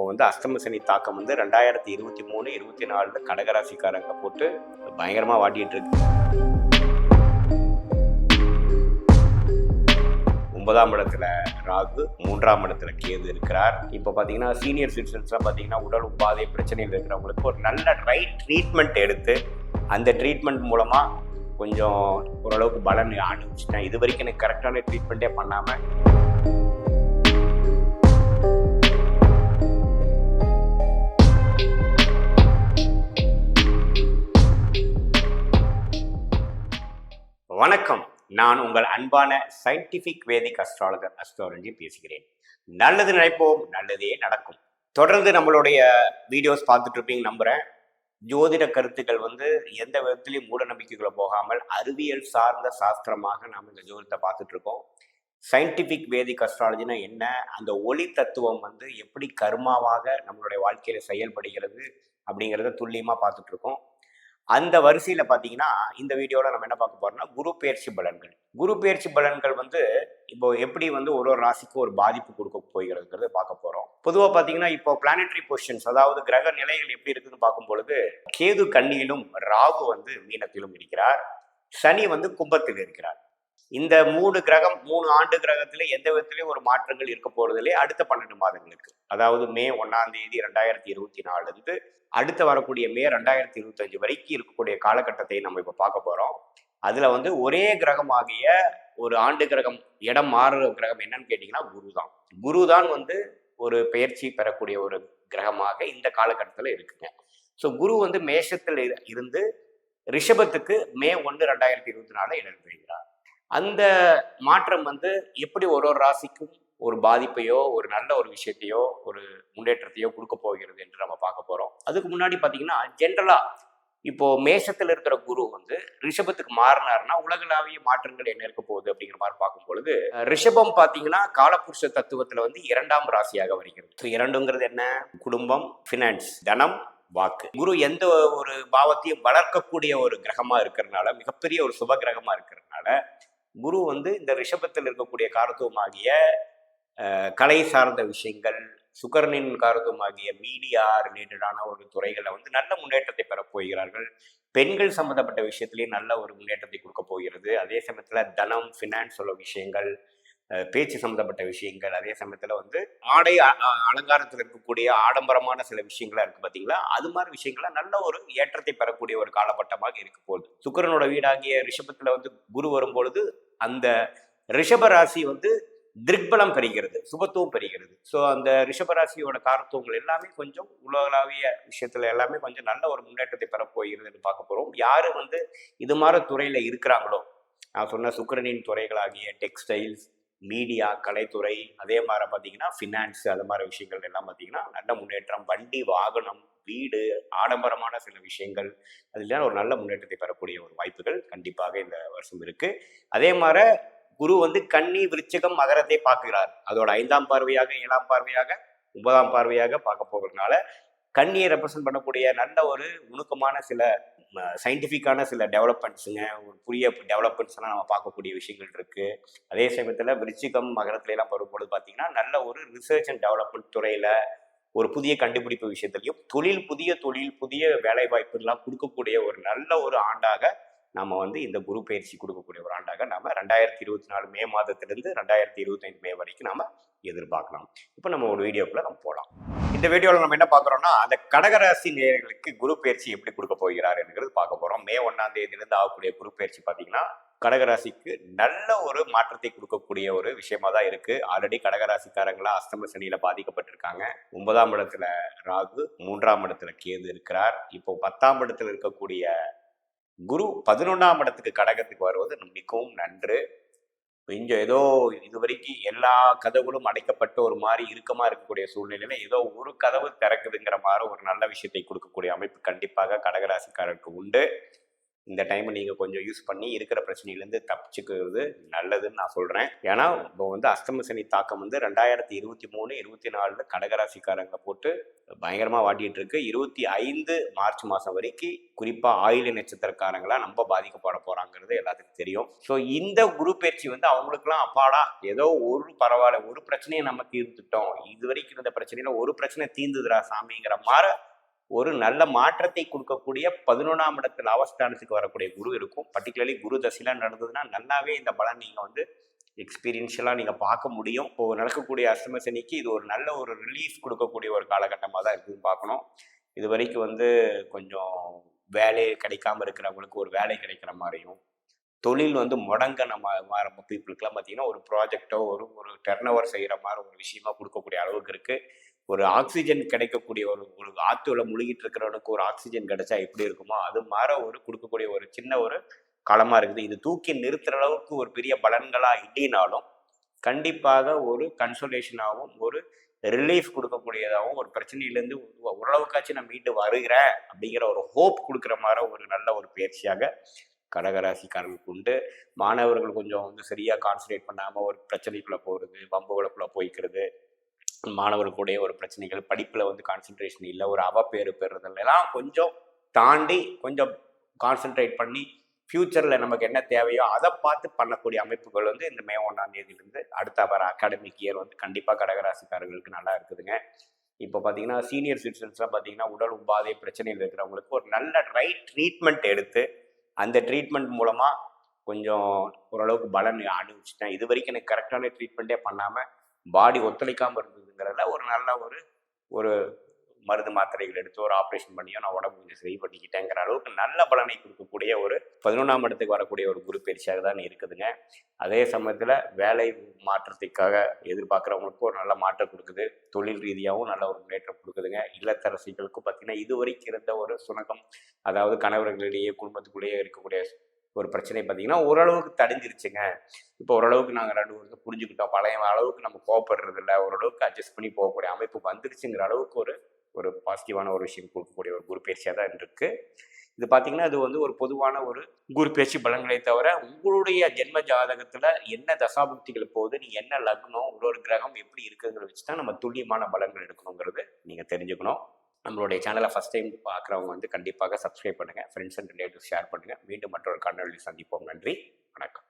வந்து அஷ்டம சனி தாக்கம் வந்து 2023, 24 கடகராசிக்காரங்க போட்டு பயங்கரமாக வாட்டிட்டு இருக்கு. 9ஆம் இடத்துல ராகு, 3ஆம் இடத்துல கேது இருக்கிறார். இப்போ பார்த்தீங்கன்னா சீனியர் சிட்டிசன்ஸ்லாம் பார்த்தீங்கன்னா உடல் உபாதை பிரச்சனைகள் இருக்கிறவங்களுக்கு ஒரு நல்ல ரைட் ட்ரீட்மெண்ட் எடுத்து அந்த ட்ரீட்மெண்ட் மூலமாக கொஞ்சம் ஓரளவுக்கு பலன் அனுபவிச்சிட்டேன். இது வரைக்கும் எனக்கு கரெக்டான ட்ரீட்மெண்ட்டே பண்ணாமல் வணக்கம். நான் உங்கள் அன்பான சயின்டிஃபிக் வேதிக் அஸ்ட்ராலஜர் அஸ்ட்ராலஜி பேசுகிறேன். நல்லது நினைப்போம், நல்லதே நடக்கும். தொடர்ந்து நம்மளுடைய வீடியோஸ் பார்த்துட்டு இருப்பீங்க நம்புகிறேன். ஜோதிட கருத்துக்கள் வந்து எந்த விதத்திலையும் மூட நம்பிக்கைகளை போகாமல் அறிவியல் சார்ந்த சாஸ்திரமாக நாம் இந்த ஜோதிடத்தை பார்த்துட்டு இருக்கோம். சயின்டிஃபிக் வேதிக் அஸ்ட்ராலஜினா என்ன, அந்த ஒளி தத்துவம் வந்து எப்படி கர்மாவாக நம்மளுடைய வாழ்க்கையில செயல்படுகிறது அப்படிங்கிறத துல்லியமாக பார்த்துட்டு இருக்கோம். அந்த வரிசையில் பார்த்தீங்கன்னா இந்த வீடியோவில் நம்ம என்ன பார்க்க போறோம்னா குரு பெயர்ச்சி பலன்கள். குரு பெயர்ச்சி பலன்கள் வந்து இப்போ எப்படி வந்து ஒரு ஒரு ராசிக்கும் ஒரு பாதிப்பு கொடுக்க போகிறதுங்கிறத பார்க்க போகிறோம். பொதுவாக பார்த்தீங்கன்னா இப்போ பிளானட்டரி பொசிஷன்ஸ், அதாவது கிரக நிலைகள் எப்படி இருக்குதுன்னு பார்க்கும் பொழுது கேது கன்னியிலும் ராகு வந்து மீனத்திலும் இருக்கிறார், சனி வந்து கும்பத்தில் இருக்கிறார். இந்த 3 ஆண்டு கிரகத்துல எந்த விதத்திலையும் ஒரு மாற்றங்கள் இருக்க போறதில்லை அடுத்த 12 மாதங்களுக்கு. அதாவது மே 1ஆம் தேதி 2024 இருந்து அடுத்து வரக்கூடிய மே 2025 வரைக்கும் இருக்கக்கூடிய காலகட்டத்தை நம்ம இப்ப பார்க்க போறோம். அதுல வந்து ஒரே கிரகமாகிய ஒரு ஆண்டு கிரகம் இடம் மாறுற கிரகம் என்னன்னு கேட்டீங்கன்னா குரு தான் வந்து ஒரு பெயர்ச்சி பெறக்கூடிய ஒரு கிரகமாக இந்த காலகட்டத்துல இருக்குங்க. ஸோ குரு வந்து மேஷத்தில் இருந்து ரிஷபத்துக்கு மே 1, 2024 இடம்பெறுகிறார். அந்த மாற்றம் வந்து எப்படி ஒரு ஒரு ராசிக்கும் ஒரு பாதிப்பையோ ஒரு நல்ல ஒரு விஷயத்தையோ ஒரு முன்னேற்றத்தையோ கொடுக்க போகிறது என்று நம்ம பார்க்க போறோம். அதுக்கு முன்னாடி பார்த்தீங்கன்னா ஜென்ரலா இப்போ மேஷத்துல இருக்கிற குரு வந்து ரிஷபத்துக்கு மாறினார்னா உலகளாவிய மாற்றங்கள் என்ன இருக்க போகுது அப்படிங்கிற மாதிரி பார்க்கும் பொழுது ரிஷபம் பார்த்தீங்கன்னா காலபுருஷ தத்துவத்துல வந்து 2ஆம் ராசியாக வருகிறது. ஸோ 2ங்கிறது என்ன, குடும்பம், ஃபினான்ஸ், தனம், வாக்கு. குரு எந்த ஒரு பாவத்தையும் வளர்க்கக்கூடிய ஒரு கிரகமா இருக்கிறதுனால, மிகப்பெரிய ஒரு சுப கிரகமா இருக்கிறதுனால குரு வந்து இந்த ரிஷபத்தில் இருக்கக்கூடிய காரத்துவமாகிய கலை சார்ந்த விஷயங்கள், சுக்கரனின் காரத்துவமாகிய மீடியா ரிலேட்டடான ஒரு துறைகளை வந்து நல்ல முன்னேற்றத்தை பெறப் போகிறார்கள். பெண்கள் சம்பந்தப்பட்ட விஷயத்திலேயே நல்ல ஒரு முன்னேற்றத்தை கொடுக்க போகிறது. அதே சமயத்துல தனம், ஃபினான்ஸ் உள்ள விஷயங்கள், பேச்சு சம்பந்தப்பட்ட விஷயங்கள், அதே சமயத்துல வந்து ஆடை அலங்காரத்தில் இருக்கக்கூடிய ஆடம்பரமான சில விஷயங்களா இருக்கு பார்த்தீங்களா, அது மாதிரி விஷயங்கள நல்ல ஒரு ஏற்றத்தை பெறக்கூடிய ஒரு காலகட்டமாக இருக்க போகுது. சுக்கிரனோட வீடாகிய ரிஷபத்துல வந்து குரு வரும்பொழுது அந்த ரிஷப ராசி வந்து திக்பலம் பெறுகிறது, சுபத்துவம் பெறுகிறது. ஸோ அந்த ரிஷபராசியோட காரத்துவங்கள் எல்லாமே கொஞ்சம் உலகளாவிய விஷயத்துல எல்லாமே கொஞ்சம் நல்ல ஒரு முன்னேற்றத்தை பெறப்போகிறதுன்னு பார்க்க போறோம். யாரு வந்து இது மாதிரி துறையில இருக்கிறாங்களோ, நான் சொன்ன சுக்கிரனின் துறைகளாகிய டெக்ஸ்டைல்ஸ், மீடியா, கலைத்துறை, அதே மாதிரி பார்த்தீங்கன்னா ஃபினான்ஸ், அது மாதிரி விஷயங்கள் எல்லாம் பார்த்தீங்கன்னா நல்ல முன்னேற்றம். வண்டி, வாகனம், வீடு, ஆடம்பரமான சில விஷயங்கள், அதுல ஒரு நல்ல முன்னேற்றத்தை பெறக்கூடிய ஒரு வாய்ப்புகள் கண்டிப்பாக இந்த வருஷம் இருக்கு. அதே மாதிரி குரு வந்து கன்னி, விருச்சிகம், மகரத்தை பார்க்கிறார். அதோட 5ஆம் பார்வையாக, 7ஆம் பார்வையாக, 9ஆம் பார்வையாக பார்க்க போகிறதுனால கன்னியை ரெப்ரசன்ட் பண்ணக்கூடிய நல்ல ஒரு நுணுக்கமான சில சயின்டிஃபிக்கான சில டெவலப்மெண்ட்ஸுங்க, ஒரு புதிய டெவலப்மெண்ட்ஸ் எல்லாம் நம்ம பார்க்கக்கூடிய விஷயங்கள் இருக்கு. அதே சமயத்துல விருச்சிகம், மகரத்துல எல்லாம் வரும்பொழுது பார்த்தீங்கன்னா நல்ல ஒரு ரிசர்ச் அண்ட் டெவலப்மெண்ட் துறையில ஒரு புதிய கண்டுபிடிப்பு விஷயத்திலையும் புதிய தொழில், புதிய வேலை வாய்ப்பு எல்லாம் கொடுக்கக்கூடிய ஒரு நல்ல ஒரு ஆண்டாக நம்ம வந்து இந்த குரு பயிற்சி கொடுக்கக்கூடிய ஒரு ஆண்டாக நாம 2024 மே மாதத்திலிருந்து 2025 மே வரைக்கும் நாம எதிர்பார்க்கலாம். இப்போ நம்ம ஒரு வீடியோக்குள்ள நம்ம போகலாம். இந்த வீடியோவில் நம்ம என்ன பார்க்குறோம்னா அந்த கடகராசி நேயர்களுக்கு குரு பயிற்சி எப்படி கொடுக்க போகிறார் என்கிறது பார்க்க போறோம். மே 1ஆம் தேதியிலிருந்து ஆகக்கூடிய குரு பயிற்சி பார்த்தீங்கன்னா கடகராசிக்கு நல்ல ஒரு மாற்றத்தை கொடுக்கக்கூடிய ஒரு விஷயமா தான் இருக்கு. ஆல்ரெடி கடகராசிக்காரங்களா அஷ்டம சனியில பாதிக்கப்பட்டிருக்காங்க. 9ஆம் இடத்துல ராகு, 3ஆம் இடத்துல கேது இருக்கிறார். இப்போ 10ஆம் இடத்துல இருக்கக்கூடிய குரு 11ஆம் இடத்துக்கு கடகத்துக்கு வருவது மிகவும் நன்று. கொஞ்சம் ஏதோ இதுவரைக்கும் எல்லா கதவுகளும் அடைக்கப்பட்ட ஒரு மாதிரி இறுக்கமா இருக்கக்கூடிய சூழ்நிலையில ஏதோ ஒரு கதவு திறக்குதுங்கிற மாதிரி ஒரு நல்ல விஷயத்தை கொடுக்கக்கூடிய அமைப்பு கண்டிப்பாக கடகராசிக்காரருக்கு உண்டு. இந்த டைமை நீங்கள் கொஞ்சம் யூஸ் பண்ணி இருக்கிற பிரச்சனையிலேருந்து தப்பிச்சுக்கிறது நல்லதுன்னு நான் சொல்கிறேன். ஏன்னா இப்போ வந்து அஷ்டம சனி தாக்கம் வந்து 2023, 24 கடகராசிக்காரங்களை போட்டு பயங்கரமாக வாட்டிகிட்டு இருக்கு. 25 மார்ச் மாதம் வரைக்கும் குறிப்பாக ஆயில்ய நட்சத்திரக்காரங்களாம் ரொம்ப பாதிக்கப்பட போகிறாங்கிறது எல்லாத்துக்கும் தெரியும். ஸோ இந்த குரு பயிற்சி வந்து அவங்களுக்குலாம் அப்பாடா ஏதோ ஒரு பரவாயில்ல, ஒரு பிரச்சனையை நம்ம தீர்த்துட்டோம், இது வரைக்கும் இருந்த பிரச்சனையில ஒரு பிரச்சனை தீர்ந்துதுரா சாமிங்கிற மாதிரி ஒரு நல்ல மாற்றத்தை கொடுக்கக்கூடிய 11ஆம் இடத்துல அவஸ்தானத்துக்கு வரக்கூடிய குரு இருக்கும். பர்டிகுலர்லி குரு தசைலாம் நடந்ததுன்னா நல்லாவே இந்த பலன் நீங்கள் வந்து எக்ஸ்பீரியன்ஷியலாக நீங்கள் பார்க்க முடியும். இப்போ நடக்கக்கூடிய அஷ்டம சனிக்கு இது ஒரு நல்ல ஒரு ரிலீஃப் கொடுக்கக்கூடிய ஒரு காலகட்டமாக தான் இருக்குதுன்னு பார்க்கணும். இது வரைக்கும் வந்து கொஞ்சம் வேலை கிடைக்காம இருக்கிறவங்களுக்கு ஒரு வேலை கிடைக்கிற மாதிரியும், தொழில் வந்து முடங்க நம்ம பீப்புளுக்குலாம் பார்த்தீங்கன்னா ஒரு ப்ராஜெக்டோ ஒரு டர்ன் ஓவர் செய்கிற மாதிரி ஒரு விஷயமா கொடுக்கக்கூடிய அளவுக்கு இருக்குது. ஒரு ஆக்சிஜன் கிடைக்கக்கூடிய ஒரு ஆற்றுல முழுகிட்டு இருக்கிறவனுக்கு ஒரு ஆக்சிஜன் கிடைச்சா எப்படி இருக்குமோ அது மாதிரி கொடுக்கக்கூடிய ஒரு சின்ன ஒரு காலமாக இருக்குது. இது தூக்கி நிறுத்துற அளவுக்கு ஒரு பெரிய பலன்களாக இல்லைனாலும் கண்டிப்பாக ஒரு கன்சோலேஷனாகவும் ஒரு ரிலீஃப் கொடுக்கக்கூடியதாகவும் ஒரு பிரச்சனையிலேருந்து ஓரளவுக்காச்சும் நான் மீண்டு வருகிறேன் அப்படிங்கிற ஒரு ஹோப் கொடுக்குற மாதிரி ஒரு நல்ல ஒரு பயிற்சியாக கடகராசிக்காரர்களுக்கு உண்டு. மாணவர்கள் கொஞ்சம் வந்து சரியாக கான்சன்ட்ரேட் பண்ணாமல் ஒரு பிரச்சனைக்குள்ளே போகிறது, வம்புகளுக்குள்ளே போய்க்கிறது, மாணவர்களுடைய ஒரு பிரச்சனைகள், படிப்பில் வந்து கான்சன்ட்ரேஷன் இல்லை, ஒரு அவப்பேறு பெறுறதுலாம் கொஞ்சம் தாண்டி கொஞ்சம் கான்சன்ட்ரேட் பண்ணி ஃப்யூச்சரில் நமக்கு என்ன தேவையோ அதை பார்த்து பண்ணக்கூடிய அமைப்புகள் வந்து இந்த மே 1ஆம் தேதியிலேருந்து அடுத்த வர அகாடமிக் இயர் வந்து கண்டிப்பாக கடகராசிக்காரர்களுக்கு நல்லா இருக்குதுங்க. இப்போ பார்த்தீங்கன்னா சீனியர் சிட்டிசன்ஸ்லாம் பார்த்தீங்கன்னா உடல் உபாதை பிரச்சனையில் இருக்கிறவங்களுக்கு ஒரு நல்ல ரைட் ட்ரீட்மெண்ட் எடுத்து அந்த ட்ரீட்மெண்ட் மூலமாக கொஞ்சம் ஓரளவுக்கு பலன் அனுபவிச்சிட்டேன். இது வரைக்கும் எனக்கு கரெக்டான ட்ரீட்மெண்ட்டே பண்ணாமல் பாடி ஒத்துழைக்காமல் இருந்ததுங்கிறத ஒரு நல்ல ஒரு மருந்து மாத்திரைகள் எடுத்து ஒரு ஆப்ரேஷன் பண்ணியோ நான் உடம்பு கொஞ்சம் சரி பண்ணிக்கிட்டேங்கிற அளவுக்கு நல்ல பலனை கொடுக்கக்கூடிய ஒரு 11ஆம் இடத்துக்கு வரக்கூடிய ஒரு குரு பயிற்சியாக தான் இருக்குதுங்க. அதே சமயத்தில் வேலை மாற்றத்துக்காக எதிர்பார்க்குறவங்களுக்கும் ஒரு நல்ல மாற்றம் கொடுக்குது. தொழில் ரீதியாகவும் நல்ல ஒரு முன்னேற்றம் கொடுக்குதுங்க. இல்லத்தரசிகளுக்கும் பார்த்தீங்கன்னா இது வரைக்கும் இருந்த ஒரு சுணக்கம், அதாவது கணவர்களிடையே குடும்பத்துக்குள்ளேயே இருக்கக்கூடிய ஒரு பிரச்சனை பார்த்தீங்கன்னா ஓரளவுக்கு தடிஞ்சிருச்சுங்க. இப்போ ஓரளவுக்கு நாங்கள் 2 வருஷம் புரிஞ்சுக்கிட்டோம், பழைய அளவுக்கு நம்ம கோவப்படுறது இல்லை, ஓரளவுக்கு அட்ஜஸ்ட் பண்ணி போகக்கூடிய அமைப்பு வந்துருச்சுங்கிற அளவுக்கு ஒரு பாசிட்டிவான ஒரு விஷயம் கொடுக்கக்கூடிய ஒரு குரு பயிற்சியாக தான் இருக்குது. இது பார்த்தீங்கன்னா அது வந்து ஒரு பொதுவான ஒரு குரு பயிற்சி பலன்களை தவிர உங்களுடைய ஜென்ம ஜாதகத்தில் என்ன தசாபுக்திகள் போகுது, நீங்கள் என்ன லக்னம், ஒரு கிரகம் எப்படி இருக்குங்கிறத வச்சு தான் நம்ம துல்லியமான பலன்கள் எடுக்கணுங்கிறது நீங்கள் தெரிஞ்சுக்கணும். நம்மளுடைய சேனலை ஃபஸ்ட் டைம் பார்க்குறவங்க வந்து கண்டிப்பாக சப்ஸ்கிரைப் பண்ணுங்கள், ஃப்ரெண்ட்ஸ் அண்ட் ரிலேட்டிவ்ஸ் ஷேர் பண்ணுங்கள். மீண்டும் மற்றொரு காணொளியில் சந்திப்போம். நன்றி, வணக்கம்.